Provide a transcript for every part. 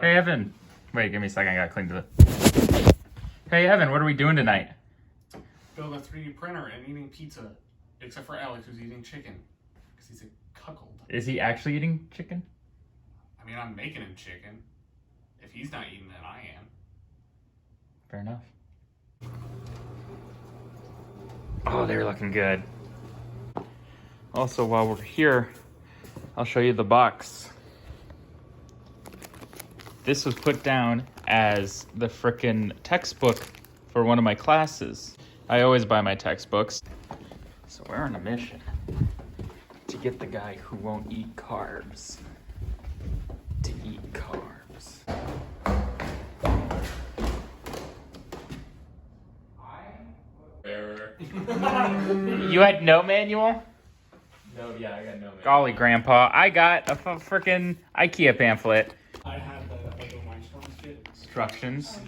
Hey, Evan. Wait, give me a second. I gotta clean the... Hey, Evan, what are we doing tonight? Building a 3D printer and eating pizza. Except for Alex, who's eating chicken. Because he's a cuckold. Is he actually eating chicken? I mean, I'm making him chicken. If he's not eating it, I am. Fair enough. Oh, they're looking good. Also, while we're here, I'll show you the box. This was put down as the frickin' textbook for one of my classes. I always buy my textbooks. So we're on a mission to get the guy who won't eat carbs to eat carbs. You had no manual? No, yeah, I got no manual. Golly, Grandpa, I got a frickin' IKEA pamphlet. I had the Lego Mindstorms kit. Instructions.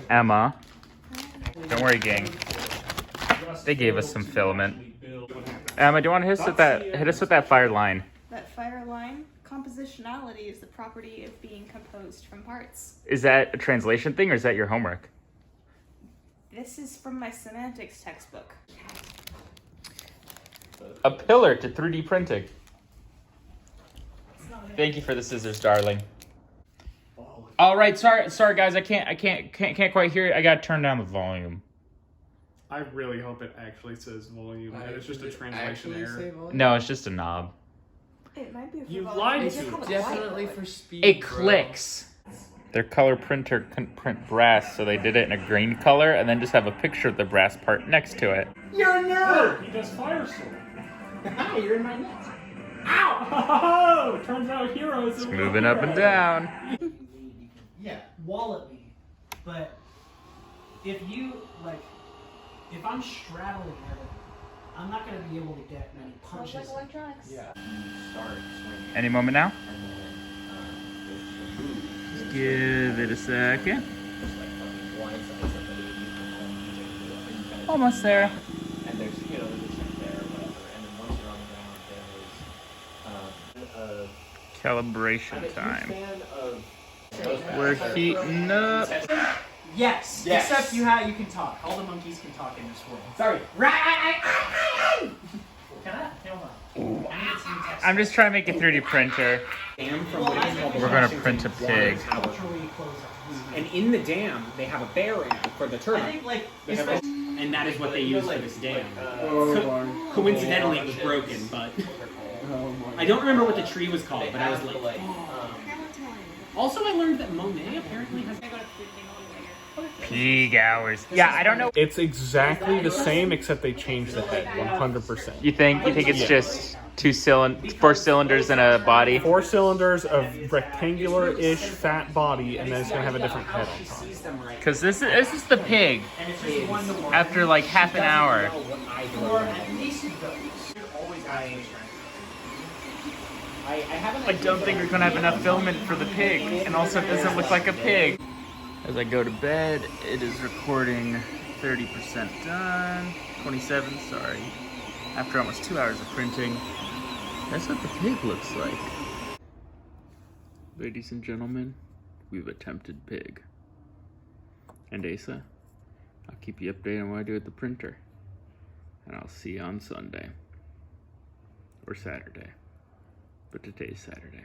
Emma. Don't worry, gang. They gave us some filament. Emma, do you want to hit us with that fire line? That fire line, compositionality is the property of being composed from parts. Is that a translation thing or is that your homework? This is from my semantics textbook. A pillar to 3D printing. Thank you for the scissors, darling. All right, sorry guys, I can't quite hear it. I gotta turn down the volume. I really hope it actually says volume. And it's just a translation error. No, it's just a knob. It might be for You volume. lied It's to called me. a Definitely quiet for light. speed. It bro. clicks. Their color printer couldn't print brass, so they did it in a green color and then just have a picture of the brass part next to it. You're a nerd! He does Firestorm. Hi, you're in my net. Ow! Oh, turns out heroes. It's moving up and down. Yeah, wallet me. But if you, like, if I'm straddling everything, I'm not going to be able to get many punches. Sounds like electronics. Yeah. Start swinging. Any moment now? And then there's Give it a second. just like fucking blindsides of the Almost there. And there's, you know, there's a check there or whatever. And then once you're on the ground, there's Calibration I'm a huge time. fan of We're heating up. Yes, Yes. except you can talk. All the monkeys can talk in this world. Sorry. Can I? Hold on. I need some text. I'm just trying to make a 3D printer. Dam from what is called the We're gonna Washington print a Water pig. Tower. Literally close up. And in the dam, they have a bear in it for the I turbine. think, like, They have a- and that is what they use for this dam. Oh, Coincidentally, it was broken, but I don't remember what the tree was called, but I was like, also I learned that Monet apparently has. Peak hours. Yeah, I don't know. It's exactly the same, except they changed the head 100%. You think it's Yeah. just four cylinders and a body? 4 cylinders of rectangular-ish fat body, and then it's gonna have a different head on top. Because this is the pig. After like half an hour. I don't think we're gonna have enough filament for the pig, and also it doesn't look like a pig. As I go to bed, it is recording 30% done, 27, sorry. After almost 2 hours of printing, that's what the pig looks like. Ladies and gentlemen, we've attempted pig. And Asa, I'll keep you updated on what I do with the printer. And I'll see you on Sunday. Or Saturday. But today's Saturday.